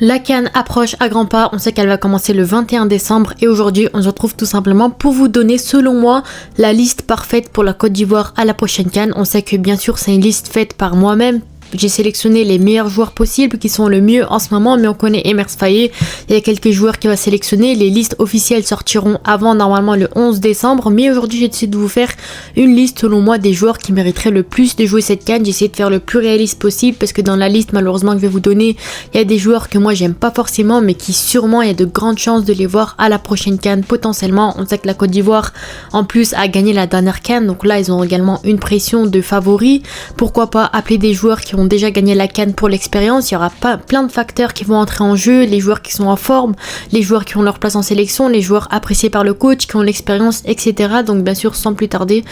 La CAN approche à grands pas, on sait qu'elle va commencer le 21 décembre et aujourd'hui on se retrouve tout simplement pour vous donner selon moi la liste parfaite pour la Côte d'Ivoire à la prochaine CAN. On sait que bien sûr c'est une liste faite par moi-même. J'ai sélectionné les meilleurs joueurs possibles qui sont le mieux en ce moment, mais on connaît Emers Faé. Il y a quelques joueurs qui va sélectionner. Les listes officielles sortiront avant normalement le 11 décembre. Mais aujourd'hui, j'ai décidé de vous faire une liste selon moi des joueurs qui mériteraient le plus de jouer cette CAN. J'ai essayé de faire le plus réaliste possible parce que dans la liste malheureusement que je vais vous donner, il y a des joueurs que moi j'aime pas forcément, mais qui sûrement il y a de grandes chances de les voir à la prochaine CAN potentiellement. On sait que la Côte d'Ivoire en plus a gagné la dernière CAN, donc là ils ont également une pression de favoris. Pourquoi pas appeler des joueurs qui ont déjà gagné la CAN pour l'expérience. Il y aura plein de facteurs qui vont entrer en jeu, les joueurs qui sont en forme, les joueurs qui ont leur place en sélection, les joueurs appréciés par le coach, qui ont l'expérience, etc. Donc bien sûr, sans plus tarder,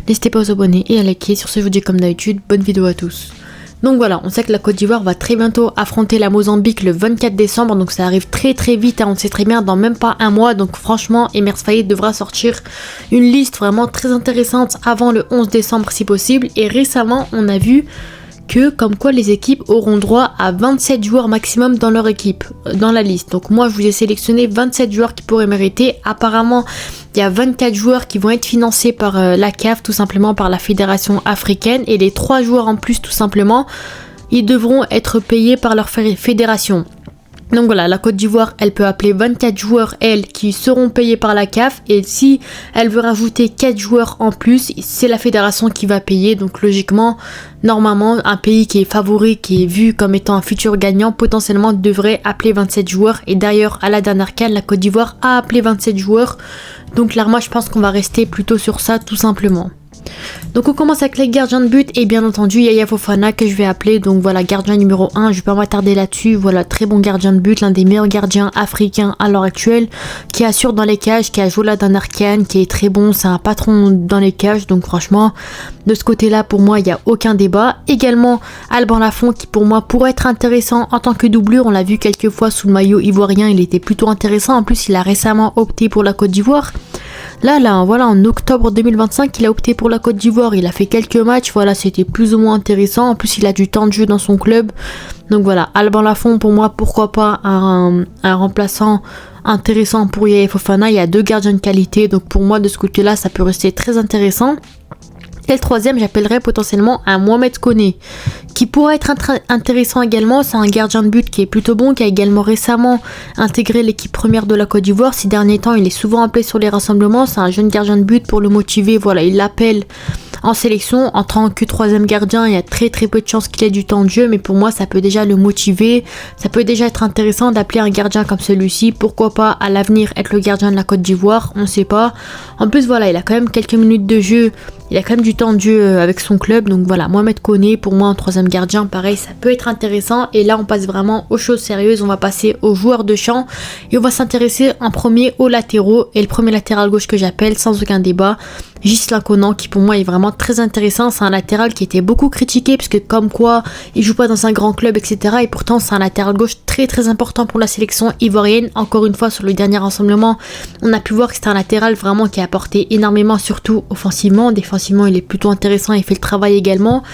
n'hésitez pas à vous abonner et à liker. Sur ce, je vous dis comme d'habitude, bonne vidéo à tous. Donc voilà, on sait que la Côte d'Ivoire va très bientôt affronter la Mozambique le 24 décembre, donc ça arrive très vite, hein, on sait très bien, dans même pas un mois. Donc franchement, Emers Faé devra sortir une liste vraiment très intéressante avant le 11 décembre si possible. Et récemment, on a vu que comme quoi les équipes auront droit à 27 joueurs maximum dans leur équipe, dans la liste. Donc moi je vous ai sélectionné 27 joueurs qui pourraient mériter. Apparemment il y a 24 joueurs qui vont être financés par la CAF, tout simplement par la fédération africaine, et les 3 joueurs en plus tout simplement, ils devront être payés par leur fédération. Donc voilà, la Côte d'Ivoire, elle peut appeler 24 joueurs, elle, qui seront payés par la CAF. Et si elle veut rajouter 4 joueurs en plus, c'est la fédération qui va payer. Donc logiquement, normalement, un pays qui est favori, qui est vu comme étant un futur gagnant, potentiellement devrait appeler 27 joueurs. Et d'ailleurs, à la dernière CAN, la Côte d'Ivoire a appelé 27 joueurs. Donc clairement, je pense qu'on va rester plutôt sur ça, tout simplement. Donc on commence avec les gardiens de but et bien entendu Yaya Fofana que je vais appeler, donc voilà, gardien numéro 1, je vais pas m'attarder là-dessus. Voilà, très bon gardien de but, l'un des meilleurs gardiens africains à l'heure actuelle, qui assure dans les cages, qui a joué la dernière CAN, qui est très bon, c'est un patron dans les cages, donc franchement de ce côté là pour moi il n'y a aucun débat. Également Alban Lafont qui pour moi pourrait être intéressant en tant que doublure, on l'a vu quelques fois sous le maillot ivoirien, il était plutôt intéressant, en plus il a récemment opté pour la Côte d'Ivoire. Là, voilà, en octobre 2025, il a opté pour la Côte d'Ivoire. Il a fait quelques matchs, voilà, c'était plus ou moins intéressant. En plus, il a du temps de jeu dans son club. Donc voilà, Alban Lafont, pour moi, pourquoi pas un remplaçant intéressant pour Yaya Fofana. Il y a 2 gardiens de qualité, donc pour moi, de ce côté-là, ça peut rester très intéressant. Et le troisième, j'appellerais potentiellement un Mohamed Koné, qui pourrait être intéressant également. C'est un gardien de but qui est plutôt bon, qui a également récemment intégré l'équipe première de la Côte d'Ivoire. Ces derniers temps, il est souvent appelé sur les rassemblements. C'est un jeune gardien de but, pour le motiver. Voilà, il l'appelle en sélection en tant que 3e gardien. Il y a très peu de chances qu'il ait du temps de jeu, mais pour moi ça peut déjà le motiver, ça peut déjà être intéressant d'appeler un gardien comme celui-ci. Pourquoi pas à l'avenir être le gardien de la Côte d'Ivoire, on sait pas. En plus voilà, il a quand même quelques minutes de jeu, il a quand même du temps de jeu avec son club, donc voilà, Mohamed Koné pour moi en 3e gardien, pareil, ça peut être intéressant. Et là on passe vraiment aux choses sérieuses, on va passer aux joueurs de champ et on va s'intéresser en premier aux latéraux. Et le premier latéral gauche que j'appelle sans aucun débat, Ghislain Conan, qui pour moi est vraiment très intéressant. C'est un latéral qui était beaucoup critiqué parce que comme quoi il joue pas dans un grand club, etc. Et pourtant c'est un latéral gauche très important pour la sélection ivoirienne. Encore une fois, sur le dernier rassemblement, on a pu voir que c'était un latéral vraiment qui a apporté énormément, surtout offensivement. Défensivement il est plutôt intéressant, il fait le travail également.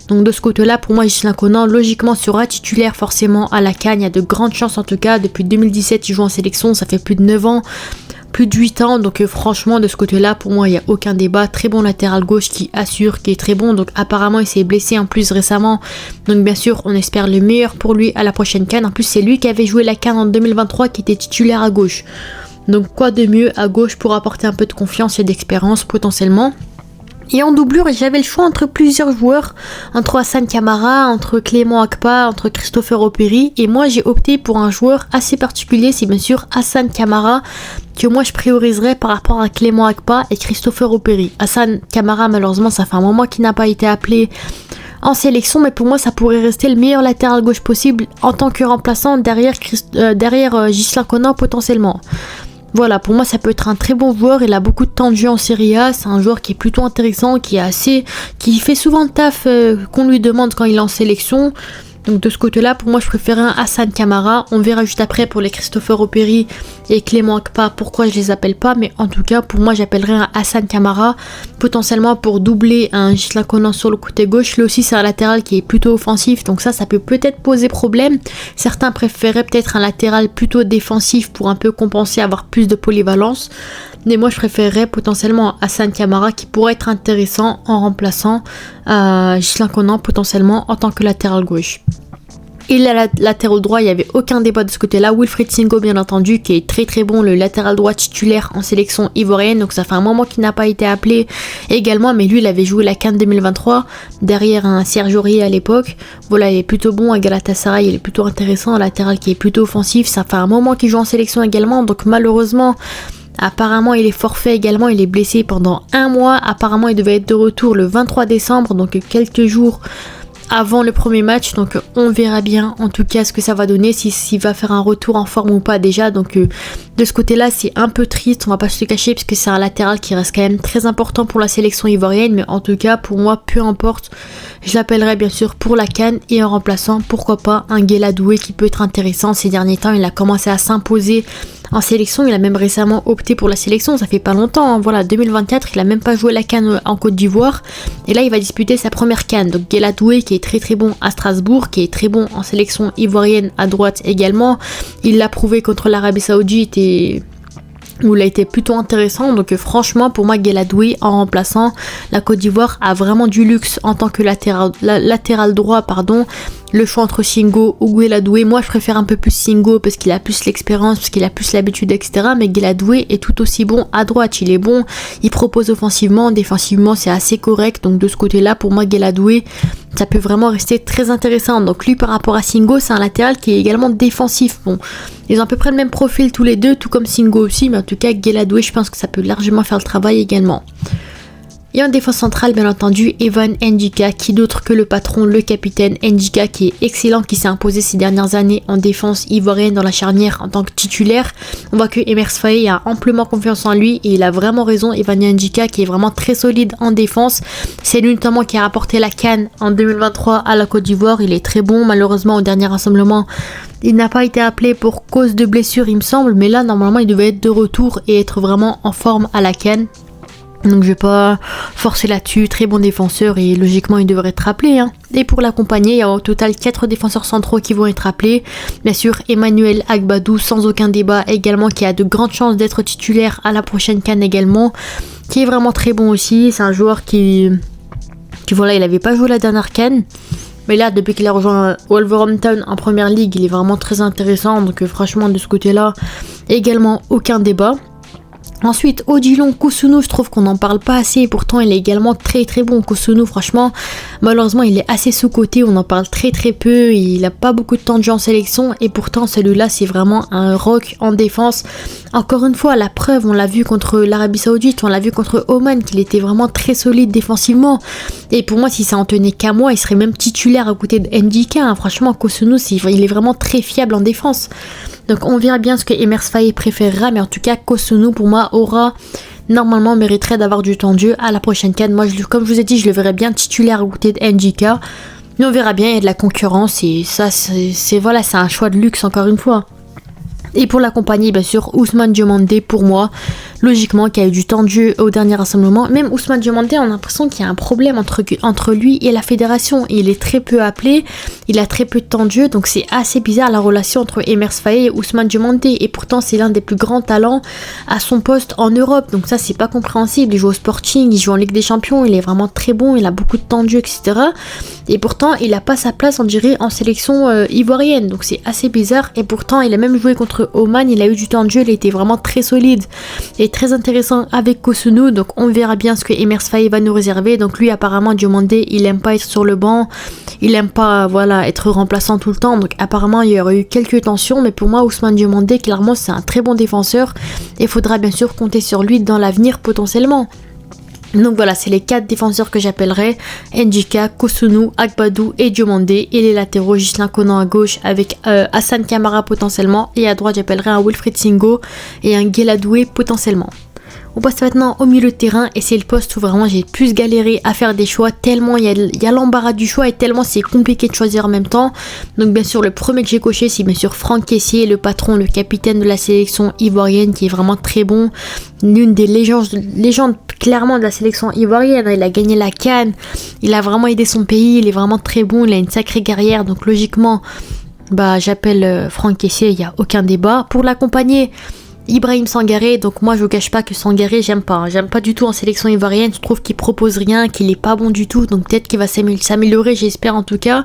Donc de ce côté-là, pour moi, Ghislain Conan logiquement sera titulaire forcément à la CAN. Il y a de grandes chances en tout cas. Depuis 2017 il joue en sélection, ça fait plus de 9 ans. Plus de 8 ans, donc franchement de ce côté-là, pour moi il n'y a aucun débat. Très bon latéral gauche qui assure, qui est très bon. Donc apparemment il s'est blessé en plus récemment, donc bien sûr on espère le meilleur pour lui à la prochaine CAN. En plus c'est lui qui avait joué la CAN en 2023, qui était titulaire à gauche. Donc quoi de mieux à gauche pour apporter un peu de confiance et d'expérience potentiellement. Et en doublure, j'avais le choix entre plusieurs joueurs, entre Hassan Kamara, entre Clément Akpa, entre Christopher Operi. Et moi j'ai opté pour un joueur assez particulier, c'est bien sûr Hassan Kamara, que moi je prioriserais par rapport à Clément Akpa et Christopher Operi. Hassan Kamara, malheureusement ça fait un moment qu'il n'a pas été appelé en sélection, mais pour moi ça pourrait rester le meilleur latéral gauche possible en tant que remplaçant derrière Ghislain Conan potentiellement. Voilà, pour moi ça peut être un très bon joueur, il a beaucoup de temps de jeu en Serie A, c'est un joueur qui est plutôt intéressant, qui fait souvent le taf qu'on lui demande quand il est en sélection. Donc de ce côté-là, pour moi je préférais un Hassan Kamara. On verra juste après pour les Christopher Operi et Clément Akpa, pourquoi je les appelle pas, mais en tout cas pour moi j'appellerais un Hassan Kamara potentiellement pour doubler un Ghislain Conan sur le côté gauche. Lui aussi c'est un latéral qui est plutôt offensif, donc ça peut peut-être poser problème. Certains préféraient peut-être un latéral plutôt défensif pour un peu compenser, avoir plus de polyvalence, mais moi je préférerais potentiellement Hassan Kamara qui pourrait être intéressant en remplaçant Ghislain Conan potentiellement en tant que latéral gauche. Et la latéral droit, il n'y avait aucun débat de ce côté-là. Wilfried Singo, bien entendu, qui est très très bon, le latéral droit titulaire en sélection ivoirienne. Donc ça fait un moment qu'il n'a pas été appelé également, mais lui, il avait joué la CAN 2023 derrière un Serge Aurier à l'époque. Voilà, il est plutôt bon à Galatasaray, il est plutôt intéressant, un latéral qui est plutôt offensif. Ça fait un moment qu'il joue en sélection également, donc malheureusement... Apparemment il est forfait également, il est blessé pendant un mois. Apparemment il devait être de retour le 23 décembre, donc quelques jours avant le premier match, donc on verra bien en tout cas ce que ça va donner, s'il va faire un retour en forme ou pas déjà. Donc de ce côté là c'est un peu triste, on va pas se le cacher, puisque c'est un latéral qui reste quand même très important pour la sélection ivoirienne, mais en tout cas pour moi peu importe, je l'appellerai bien sûr pour la CAN, et en remplaçant pourquoi pas un Guelha Doué qui peut être intéressant. Ces derniers temps il a commencé à s'imposer en sélection, il a même récemment opté pour la sélection, ça fait pas longtemps, hein. Voilà, 2024, il a même pas joué la CAN en Côte d'Ivoire, et là il va disputer sa première CAN. Donc Guelha Doué qui est très très bon à Strasbourg, qui est très bon en sélection ivoirienne à droite également, il l'a prouvé contre l'Arabie Saoudite et où il a été plutôt intéressant. Donc franchement pour moi Guelha Doué en remplaçant, la Côte d'Ivoire a vraiment du luxe en tant que latéral droit, pardon. Le choix entre Singo ou Guelha Doué, moi je préfère un peu plus Singo parce qu'il a plus l'expérience, parce qu'il a plus l'habitude, etc. Mais Guelha Doué est tout aussi bon à droite, il est bon, il propose offensivement, défensivement c'est assez correct. Donc de ce côté là pour moi Guelha Doué ça peut vraiment rester très intéressant. Donc lui par rapport à Singo c'est un latéral qui est également défensif. Bon, ils ont à peu près le même profil tous les deux, tout comme Singo aussi, mais en tout cas Guelha Doué je pense que ça peut largement faire le travail également. Et en défense centrale, bien entendu, Evan Ndika, qui d'autre que le patron, le capitaine Ndika, qui est excellent, qui s'est imposé ces dernières années en défense ivoirienne dans la charnière en tant que titulaire. On voit que Emers Faé a amplement confiance en lui et il a vraiment raison. Evan Ndika qui est vraiment très solide en défense. C'est lui notamment qui a rapporté la CAN en 2023 à la Côte d'Ivoire. Il est très bon, malheureusement au dernier rassemblement. Il n'a pas été appelé pour cause de blessure, il me semble, mais là normalement il devait être de retour et être vraiment en forme à la CAN. Donc je vais pas forcer là-dessus, très bon défenseur et logiquement il devrait être appelé. Hein. Et pour l'accompagner, il y a au total 4 défenseurs centraux qui vont être appelés. Bien sûr, Emmanuel Agbadou, sans aucun débat également, qui a de grandes chances d'être titulaire à la prochaine CAN également, qui est vraiment très bon aussi. C'est un joueur qui voilà, il avait pas joué la dernière CAN. Mais là, depuis qu'il a rejoint Wolverhampton en première ligue, il est vraiment très intéressant. Donc franchement, de ce côté-là, également aucun débat. Ensuite, Odilon Kossounou, je trouve qu'on n'en parle pas assez et pourtant il est également très très bon. Kossounou, franchement, malheureusement il est assez sous-coté, on en parle très très peu, il n'a pas beaucoup de temps de jeu en sélection et pourtant celui-là c'est vraiment un rock en défense. Encore une fois, la preuve, on l'a vu contre l'Arabie Saoudite, on l'a vu contre Oman, qu'il était vraiment très solide défensivement. Et pour moi, si ça en tenait qu'à moi, il serait même titulaire à côté de Ndika. Hein. Franchement, Kossounou, il est vraiment très fiable en défense. Donc on verra bien ce que Emers Faé préférera, mais en tout cas Kossounou pour moi normalement mériterait d'avoir du temps de jeu à la prochaine CAN. Moi comme je vous ai dit, je le verrais bien titulaire à côté de Ndika, mais on verra bien, il y a de la concurrence et ça c'est voilà, c'est un choix de luxe encore une fois. Et pour l'accompagner, bien sûr, Ousmane Diomandé pour moi, logiquement, qui a eu du temps de jeu au dernier rassemblement. Même Ousmane Diomandé, on a l'impression qu'il y a un problème entre lui et la fédération. Il est très peu appelé, il a très peu de temps de jeu, donc c'est assez bizarre la relation entre Emers Faé et Ousmane Diomandé. Et pourtant, c'est l'un des plus grands talents à son poste en Europe, donc ça, c'est pas compréhensible. Il joue au Sporting, il joue en Ligue des Champions, il est vraiment très bon, il a beaucoup de temps de jeu, etc. Et pourtant, il a pas sa place, on dirait, en sélection ivoirienne, donc c'est assez bizarre. Et pourtant, il a même joué contre Oman, il a eu du temps de jeu, il était vraiment très solide et très intéressant avec Kossounou, donc on verra bien ce que Emers Faé va nous réserver. Donc lui apparemment Diomandé, il aime pas être sur le banc, il aime pas voilà être remplaçant tout le temps, donc apparemment il y aurait eu quelques tensions, mais pour moi Ousmane Diomandé clairement c'est un très bon défenseur et il faudra bien sûr compter sur lui dans l'avenir potentiellement. Donc voilà, c'est les 4 défenseurs que j'appellerai: Ndika, Kossounou, Agbadou et Diomandé. Et les latéraux, Ghislain Conan à gauche avec Hassan Kamara potentiellement. Et à droite, j'appellerai un Wilfried Singo et un Guelha Doué potentiellement. On passe maintenant au milieu de terrain et c'est le poste où vraiment j'ai le plus galéré à faire des choix tellement il y a l'embarras du choix et tellement c'est compliqué de choisir en même temps. Donc bien sûr le premier que j'ai coché c'est bien sûr Franck Kessié, le patron, le capitaine de la sélection ivoirienne qui est vraiment très bon. L'une des légendes clairement de la sélection ivoirienne, il a gagné la CAN, il a vraiment aidé son pays, il est vraiment très bon, il a une sacrée carrière donc logiquement j'appelle Franck Kessié, il n'y a aucun débat. Pour l'accompagner, Ibrahim Sangaré, donc moi je vous cache pas que Sangaré j'aime pas du tout en sélection ivoirienne, je trouve qu'il propose rien, qu'il est pas bon du tout, donc peut-être qu'il va s'améliorer, j'espère en tout cas.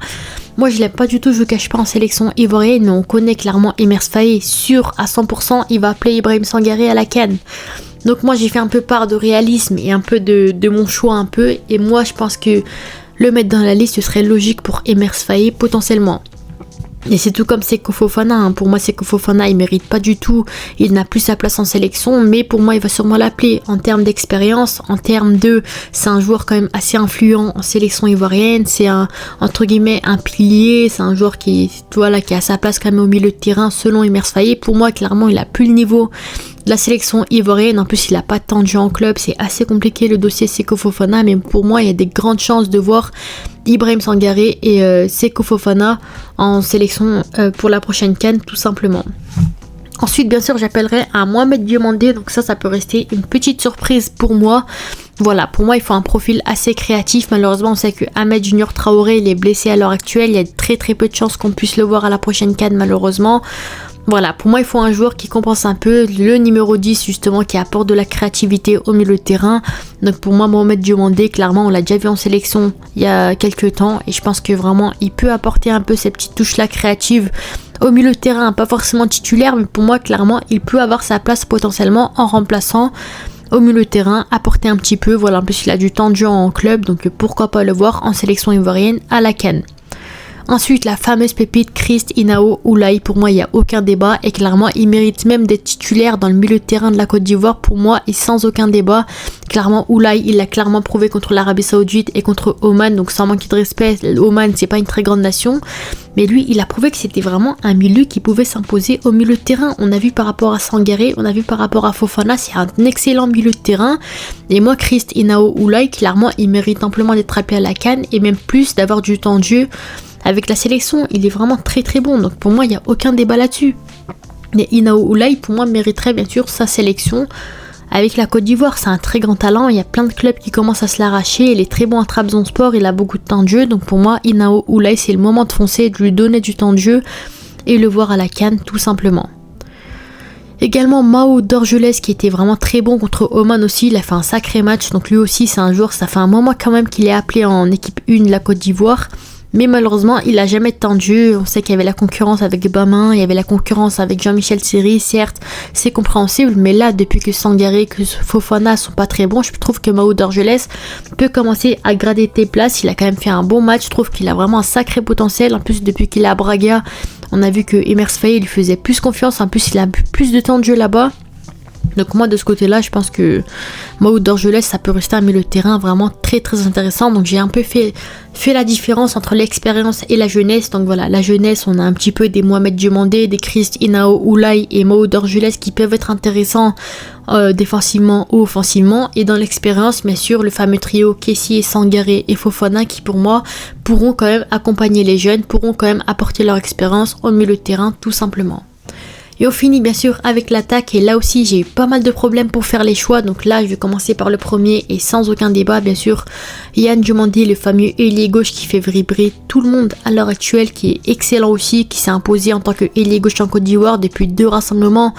Moi je l'aime pas du tout, je vous cache pas en sélection ivoirienne, mais on connaît clairement Emers Faé, sûr à 100% il va appeler Ibrahim Sangaré à la CAN. Donc moi j'ai fait un peu part de réalisme et un peu de mon choix un peu, et moi je pense que le mettre dans la liste ce serait logique pour Emers Faé potentiellement. Et c'est tout comme Seko Fofana, hein. Pour moi Seko Fofana il mérite pas du tout, il n'a plus sa place en sélection, mais pour moi il va sûrement l'appeler en termes d'expérience, c'est un joueur quand même assez influent en sélection ivoirienne, c'est entre guillemets un pilier, c'est un joueur qui a sa place quand même au milieu de terrain selon Emers Faé. Pour moi clairement il a plus le niveau de la sélection ivoirienne, en plus il a pas tant de jeu en club, c'est assez compliqué le dossier Seko Fofana, mais pour moi il y a des grandes chances de voir Ibrahim Sangaré et Seko Fofana en sélection pour la prochaine CAN tout simplement. Ensuite bien sûr j'appellerai un Mohamed Diomandé, donc ça peut rester une petite surprise pour moi. Voilà, pour moi il faut un profil assez créatif, malheureusement on sait que Ahmed Junior Traoré il est blessé à l'heure actuelle, il y a très peu de chances qu'on puisse le voir à la prochaine CAN malheureusement. Voilà, pour moi il faut un joueur qui compense un peu, le numéro 10 justement qui apporte de la créativité au milieu de terrain. Donc pour moi Mohamed Diomandé, clairement on l'a déjà vu en sélection il y a quelques temps et je pense que vraiment il peut apporter un peu cette petite touche là créative au milieu de terrain, pas forcément titulaire, mais pour moi clairement il peut avoir sa place potentiellement en remplaçant au milieu de terrain, apporter un petit peu, voilà, en plus il a du temps de jeu en club, donc pourquoi pas le voir en sélection ivoirienne à la CAN. Ensuite, la fameuse pépite Christ Inao Oulaye, pour moi il n'y a aucun débat et clairement il mérite même d'être titulaire dans le milieu de terrain de la Côte d'Ivoire pour moi et sans aucun débat. Clairement Oulaye il l'a clairement prouvé contre l'Arabie Saoudite et contre Oman, donc sans manquer de respect, Oman c'est pas une très grande nation, mais lui il a prouvé que c'était vraiment un milieu qui pouvait s'imposer au milieu de terrain. On a vu par rapport à Sangaré, on a vu par rapport à Fofana, c'est un excellent milieu de terrain et moi Christ Inao Oulaye clairement il mérite amplement d'être appelé à la CAN et même plus d'avoir du temps de jeu. Avec la sélection, il est vraiment très bon, donc pour moi il n'y a aucun débat là-dessus. Et Inao Oulaye pour moi mériterait bien sûr sa sélection avec la Côte d'Ivoire, c'est un très grand talent, il y a plein de clubs qui commencent à se l'arracher, il est très bon à Trabzonspor, il a beaucoup de temps de jeu, donc pour moi Inao Oulaye c'est le moment de foncer, de lui donner du temps de jeu et le voir à la CAN tout simplement. Également Mao Dorgelès qui était vraiment très bon contre Oman aussi, il a fait un sacré match, donc lui aussi c'est un joueur, ça fait un moment quand même qu'il est appelé en équipe 1 de la Côte d'Ivoire. Mais malheureusement, il a jamais été en jeu. On sait qu'il y avait la concurrence avec Bamin, il y avait la concurrence avec Jean-Michel Seri, certes, c'est compréhensible. Mais là, depuis que Sangaré, que Fofana sont pas très bons, je trouve que Mao Dorgelès peut commencer à grader tes places. Il a quand même fait un bon match. Je trouve qu'il a vraiment un sacré potentiel. En plus, depuis qu'il est à Braga, on a vu que Emers Faé lui faisait plus confiance. En plus, il a plus de temps de jeu là-bas. Donc moi de ce côté là je pense que Mao Dorgelès ça peut rester un milieu de terrain vraiment très intéressant. Donc j'ai un peu fait la différence entre l'expérience et la jeunesse. Donc voilà, la jeunesse on a un petit peu des Mohamed Diomandé, des Christ Inao Oulaye et Mao Dorgelès qui peuvent être intéressants défensivement ou offensivement. Et dans l'expérience bien sûr le fameux trio Kessié, Sangaré et Fofana qui pour moi pourront quand même accompagner les jeunes, pourront quand même apporter leur expérience au milieu de terrain tout simplement. Et on finit bien sûr avec l'attaque et là aussi j'ai eu pas mal de problèmes pour faire les choix. Donc là je vais commencer par le premier et sans aucun débat bien sûr Yann Diomandé, le fameux ailier gauche qui fait vibrer tout le monde à l'heure actuelle, qui est excellent aussi, qui s'est imposé en tant que ailier gauche en Côte d'Ivoire depuis 2 rassemblements.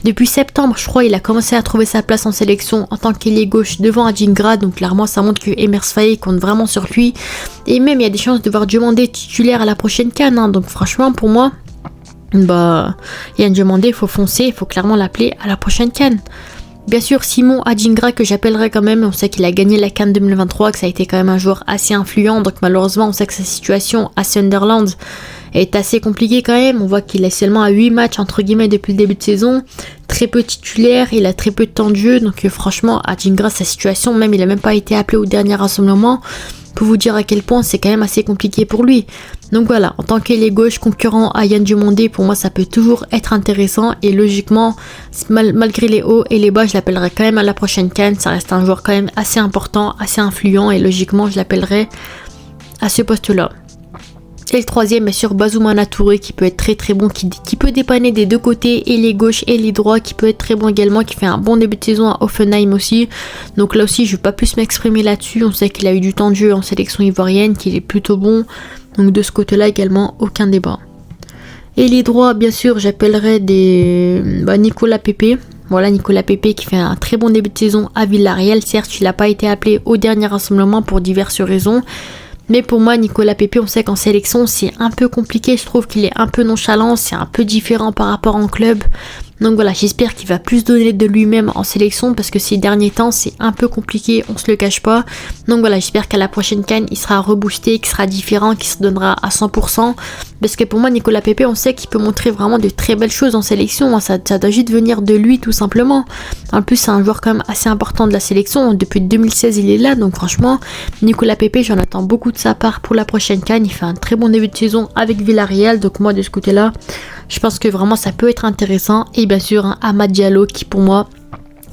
Depuis septembre je crois il a commencé à trouver sa place en sélection en tant qu'ailier gauche devant Adingra. Donc clairement ça montre que Emers Faé compte vraiment sur lui. Et même il y a des chances de voir Diomandé titulaire à la prochaine CAN hein. Donc franchement pour moi Yann Diomandé, il faut foncer, il faut clairement l'appeler à la prochaine CAN. Bien sûr, Simon Adingra que j'appellerai quand même, on sait qu'il a gagné la CAN 2023, que ça a été quand même un joueur assez influent, donc malheureusement on sait que sa situation à Sunderland est assez compliquée quand même. On voit qu'il est seulement à 8 matchs entre guillemets depuis le début de saison, très peu titulaire, il a très peu de temps de jeu, donc franchement Adingra sa situation, même il a même pas été appelé au dernier rassemblement. Pour vous dire à quel point c'est quand même assez compliqué pour lui. Donc voilà, en tant qu'ailier gauche concurrent à Yann Dumondé, pour moi ça peut toujours être intéressant et logiquement, malgré les hauts et les bas, je l'appellerai quand même à la prochaine CAN. Ça reste un joueur quand même assez important, assez influent et logiquement je l'appellerai à ce poste-là. Et le troisième, bien sûr, Bazoumana Touré qui peut être très très bon, qui peut dépanner des deux côtés, et les gauches et les droits, qui peut être très bon également, qui fait un bon début de saison à Offenheim aussi. Donc là aussi, je ne vais pas plus m'exprimer là-dessus. On sait qu'il a eu du temps de jeu en sélection ivoirienne, qu'il est plutôt bon. Donc de ce côté-là également, aucun débat. Et les droits, bien sûr, j'appellerai Nicolas Pepe. Voilà, Nicolas Pepe qui fait un très bon début de saison à Villarreal. Certes, il n'a pas été appelé au dernier rassemblement pour diverses raisons. Mais pour moi, Nicolas Pepe, on sait qu'en sélection, c'est un peu compliqué. Je trouve qu'il est un peu nonchalant, c'est un peu différent par rapport en club. Donc voilà, j'espère qu'il va plus donner de lui-même en sélection parce que ces derniers temps, c'est un peu compliqué, on se le cache pas. Donc voilà, j'espère qu'à la prochaine CAN, il sera reboosté, qu'il sera différent, qu'il se donnera à 100%. Parce que pour moi, Nicolas Pepe, on sait qu'il peut montrer vraiment de très belles choses en sélection. Ça doit juste venir de lui, tout simplement. En plus, c'est un joueur quand même assez important de la sélection. Depuis 2016, il est là. Donc franchement, Nicolas Pepe, j'en attends beaucoup de sa part pour la prochaine CAN. Il fait un très bon début de saison avec Villarreal. Donc moi, de ce côté-là, je pense que vraiment, ça peut être intéressant. Et bien sûr, Amad Diallo qui, pour moi,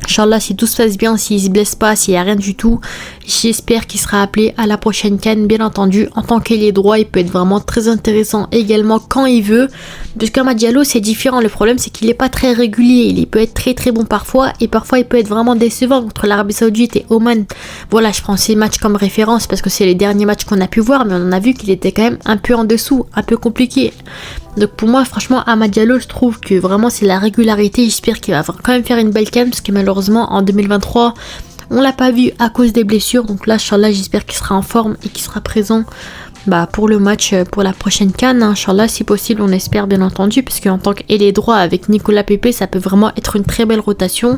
Inch'Allah, si tout se passe bien, s'il se blesse pas, s'il n'y a rien du tout, j'espère qu'il sera appelé à la prochaine CAN, bien entendu. En tant qu'ailier droit, il peut être vraiment très intéressant également quand il veut. Parce qu'Amad Diallo, c'est différent. Le problème, c'est qu'il n'est pas très régulier. Il peut être très très bon parfois et parfois il peut être vraiment décevant contre l'Arabie Saoudite et Oman. Voilà, je prends ces matchs comme référence parce que c'est les derniers matchs qu'on a pu voir, mais on a vu qu'il était quand même un peu en dessous, un peu compliqué. Donc pour moi, franchement, Amad Diallo, je trouve que vraiment c'est la régularité. J'espère qu'il va quand même faire une belle CAN parce que malheureusement en 2023, on l'a pas vu à cause des blessures. Donc là, Inch'Allah, j'espère qu'il sera en forme et qu'il sera présent pour le match pour la prochaine CAN. Inch'Allah, si possible, on espère bien entendu, parce qu'en tant qu'ailier droit avec Nicolas Pepe, ça peut vraiment être une très belle rotation.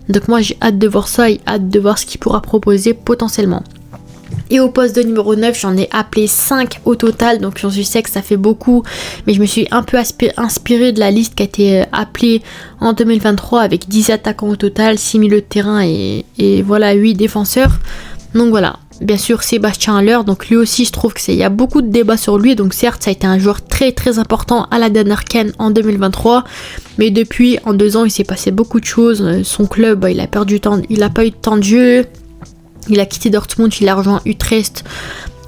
Donc moi, j'ai hâte de voir ça et hâte de voir ce qu'il pourra proposer potentiellement. Et au poste de numéro 9, j'en ai appelé 5 au total, donc je sais que ça fait beaucoup, mais je me suis un peu inspirée de la liste qui a été appelée en 2023 avec 10 attaquants au total, 6 milieux de terrain et voilà 8 défenseurs. Donc voilà, bien sûr Sébastien Haller, donc lui aussi je trouve qu'il y a beaucoup de débats sur lui, donc certes ça a été un joueur très très important à la dernière CAN en 2023, mais depuis en 2 ans il s'est passé beaucoup de choses. Son club il a perdu temps, il n'a pas eu de temps de jeu. Il a quitté Dortmund, il a rejoint Utrecht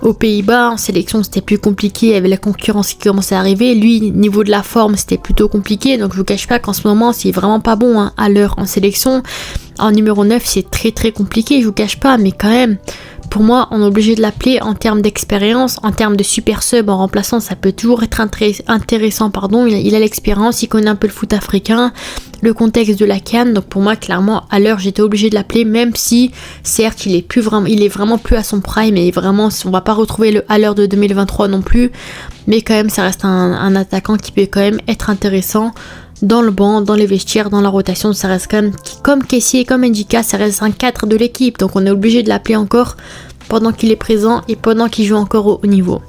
aux Pays-Bas. En sélection, c'était plus compliqué. Il y avait la concurrence qui commençait à arriver. Lui, niveau de la forme, c'était plutôt compliqué. Donc, je vous cache pas qu'en ce moment, c'est vraiment pas bon à l'heure en sélection. En numéro 9, c'est très très compliqué. Je vous cache pas, mais quand même, pour moi, on est obligé de l'appeler en termes d'expérience, en termes de super sub en remplaçant. Ça peut toujours être intéressant. Il a l'expérience, il connaît un peu le foot africain, le contexte de la CAN. Donc pour moi, clairement, à l'heure, j'étais obligée de l'appeler, même si, certes, il est vraiment plus à son prime et vraiment, on va pas retrouver le à l'heure de 2023 non plus. Mais quand même, ça reste un attaquant qui peut quand même être intéressant dans le banc, dans les vestiaires, dans la rotation. Ça reste quand même, comme Kessié, comme Ndika, ça reste un 4 de l'équipe. Donc on est obligé de l'appeler encore pendant qu'il est présent et pendant qu'il joue encore au haut niveau.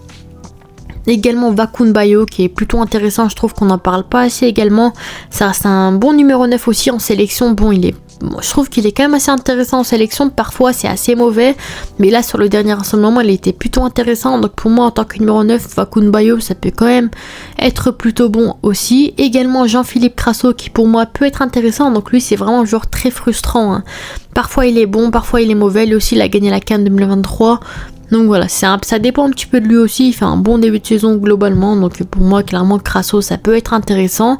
Également Wakoun Bayo qui est plutôt intéressant, je trouve qu'on n'en parle pas assez également. Ça reste un bon numéro 9 aussi en sélection. Je trouve qu'il est quand même assez intéressant en sélection. Parfois c'est assez mauvais, mais là sur le dernier rassemblement il était plutôt intéressant. Donc pour moi en tant que numéro 9, Wakoun Bayo ça peut quand même être plutôt bon aussi. Également Jean-Philippe Crasso qui pour moi peut être intéressant. Donc lui c'est vraiment un joueur très frustrant. Parfois il est bon, parfois il est mauvais. Lui aussi il a gagné la CAN 2023. Donc voilà, ça dépend un petit peu de lui aussi. Il fait un bon début de saison globalement. Donc pour moi clairement Crasso ça peut être intéressant.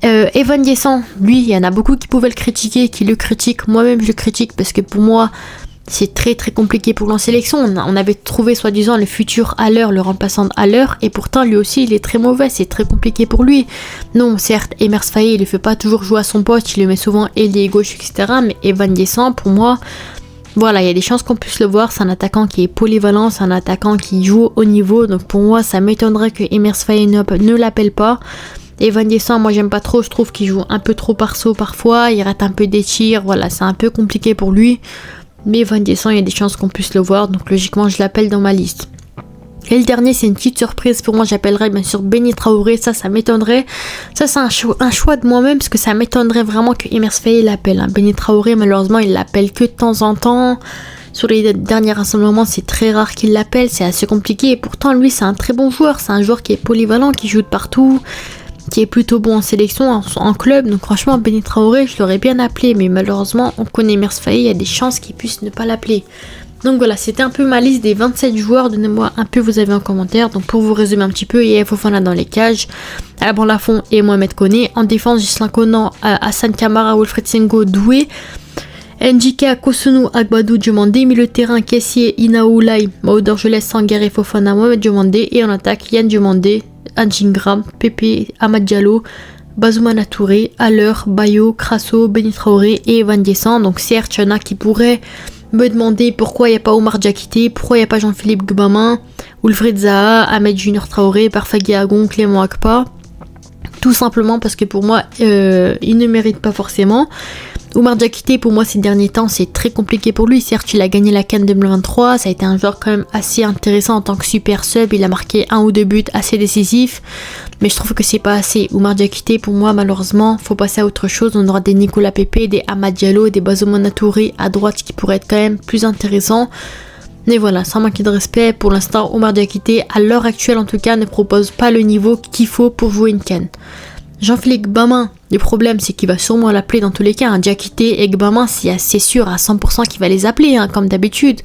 Evan Diessant, lui, il y en a beaucoup qui pouvaient le critiquer, qui le critiquent. Moi-même, je le critique parce que pour moi, c'est très très compliqué pour l'en sélection. On avait trouvé soi-disant le futur Haller, le remplaçant de Haller, et pourtant lui aussi, il est très mauvais. C'est très compliqué pour lui. Non, certes, Emers Faé, il ne fait pas toujours jouer à son poste, il le met souvent ailier gauche, etc. Mais Evan Diessant, pour moi, voilà, il y a des chances qu'on puisse le voir. C'est un attaquant qui est polyvalent, c'est un attaquant qui joue au niveau. Donc pour moi, ça m'étonnerait que Emers Faé ne l'appelle pas. Evan Diessant, moi j'aime pas trop, je trouve qu'il joue un peu trop par saut parfois, il rate un peu des tirs, voilà, c'est un peu compliqué pour lui. Mais Evan Diessant, il y a des chances qu'on puisse le voir, donc logiquement je l'appelle dans ma liste. Et le dernier, c'est une petite surprise pour moi, j'appellerais bien sûr Béni Traoré, ça m'étonnerait. Ça c'est un choix de moi-même, parce que ça m'étonnerait vraiment que Emers Faé l'appelle. Béni Traoré, malheureusement, il l'appelle que de temps en temps. Sur les derniers rassemblements, c'est très rare qu'il l'appelle, c'est assez compliqué. Et pourtant, lui, c'est un très bon joueur. C'est un joueur qui est polyvalent, qui joue de partout, qui est plutôt bon en sélection, en club. Donc franchement, Béni Traoré, je l'aurais bien appelé. Mais malheureusement, on connaît Emers Faé, il y a des chances qu'il puisse ne pas l'appeler. Donc voilà, c'était un peu ma liste des 27 joueurs. Donnez-moi un peu vos avis en commentaire. Donc pour vous résumer un petit peu, il y a Fofana dans les cages, Alban Lafont et Mohamed Koné. En défense, Ghislain Conan, Hassan Kamara, Wilfried Sengo, Doué. Ndjika, Kosunu, Agbadou, Diomandé. Milieu de terrain, Kessié, Inaoulaye, Maodo Orgeles, Sangaré, Fofana, Mohamed Diomandé. Et en attaque, Yann Diomandé, Adjingram, Pepe, Amad Diallo, Bazoumana Touré, Haller, Bayo, Crasso, Béni Traoré et Evan Diessant. Donc certes, il y en a qui pourraient me demander pourquoi il n'y a pas Omar Diakité, pourquoi il n'y a pas Jean-Philippe Gbamin, Wilfried Zaha, Ahmed Junior Traoré, Parfagui Agon, Clément Akpa. Tout simplement parce que pour moi, il ne mérite pas forcément. Omar Diakité, pour moi, ces derniers temps, c'est très compliqué pour lui. Certes, il a gagné la CAN 2023. Ça a été un joueur quand même assez intéressant en tant que super sub. Il a marqué 1 ou 2 buts assez décisifs. Mais je trouve que c'est pas assez. Omar Diakité, pour moi, malheureusement, faut passer à autre chose. On aura des Nicolas Pepe, des Amad Diallo, des Bazoumana Touré à droite qui pourraient être quand même plus intéressants. Mais voilà, sans manquer de respect, pour l'instant, Omar Diakité, à l'heure actuelle en tout cas, ne propose pas le niveau qu'il faut pour jouer une CAN. Jean-Philippe Gbamin, le problème c'est qu'il va sûrement l'appeler dans tous les cas. Diakité et Gbamin, c'est sûr à 100% qu'il va les appeler, comme d'habitude.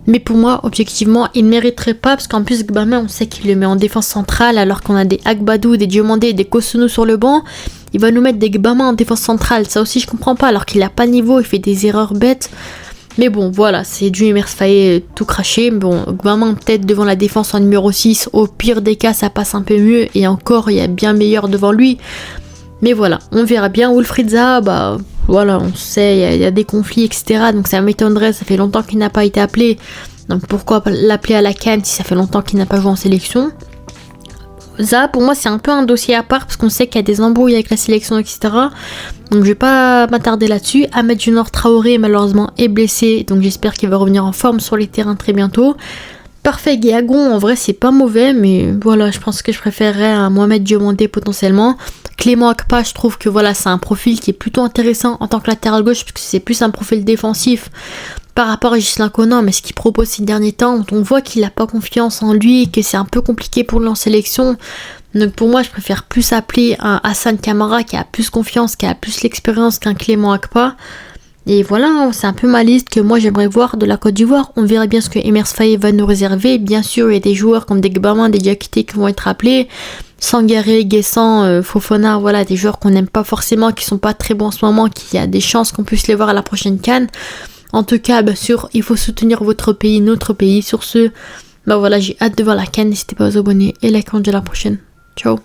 Mais pour moi, objectivement, il ne mériterait pas, parce qu'en plus Gbamin, on sait qu'il le met en défense centrale, alors qu'on a des Agbadou, des Diomandé, des Kosunu sur le banc. Il va nous mettre des Gbamin en défense centrale, ça aussi je comprends pas, alors qu'il a pas de niveau, il fait des erreurs bêtes. Mais bon, voilà, c'est du Emers Faé tout craché. Bon, Gbamin peut-être devant la défense en numéro 6. Au pire des cas, ça passe un peu mieux. Et encore, il y a bien meilleur devant lui. Mais voilà, on verra bien. Wilfried Zaha, bah voilà, on sait, il y a des conflits, etc. Donc ça m'étonnerait, ça fait longtemps qu'il n'a pas été appelé. Donc pourquoi l'appeler à la CAN si ça fait longtemps qu'il n'a pas joué en sélection? Zaha, pour moi, c'est un peu un dossier à part parce qu'on sait qu'il y a des embrouilles avec la sélection, etc. Donc je vais pas m'attarder là-dessus. Ahmed Junior Traoré, malheureusement, est blessé. Donc j'espère qu'il va revenir en forme sur les terrains très bientôt. Parfait, Guiagon, en vrai, c'est pas mauvais. Mais voilà, je pense que je préférerais un Mohamed Diomandé potentiellement. Clément Akpa, je trouve que voilà, c'est un profil qui est plutôt intéressant en tant que latéral gauche parce que c'est plus un profil défensif par rapport à Ghislain Conan, mais ce qu'il propose ces derniers temps, on voit qu'il n'a pas confiance en lui et que c'est un peu compliqué pour lui en sélection. Donc pour moi, je préfère plus appeler un Hassan Kamara qui a plus confiance, qui a plus l'expérience qu'un Clément Akpa. Et voilà, c'est un peu ma liste que moi j'aimerais voir de la Côte d'Ivoire. On verra bien ce que Emers Faé va nous réserver. Bien sûr, il y a des joueurs comme des Gbamin, des Diakité qui vont être appelés. Sangaré, Guessant, Fofana, voilà, des joueurs qu'on n'aime pas forcément, qui sont pas très bons en ce moment, qui a des chances qu'on puisse les voir à la prochaine CAN. En tout cas, bien sûr, il faut soutenir votre pays, notre pays. Sur ce, bah voilà, j'ai hâte de voir la CAN. N'hésitez pas à vous abonner et like, on se dit à la prochaine. Ciao.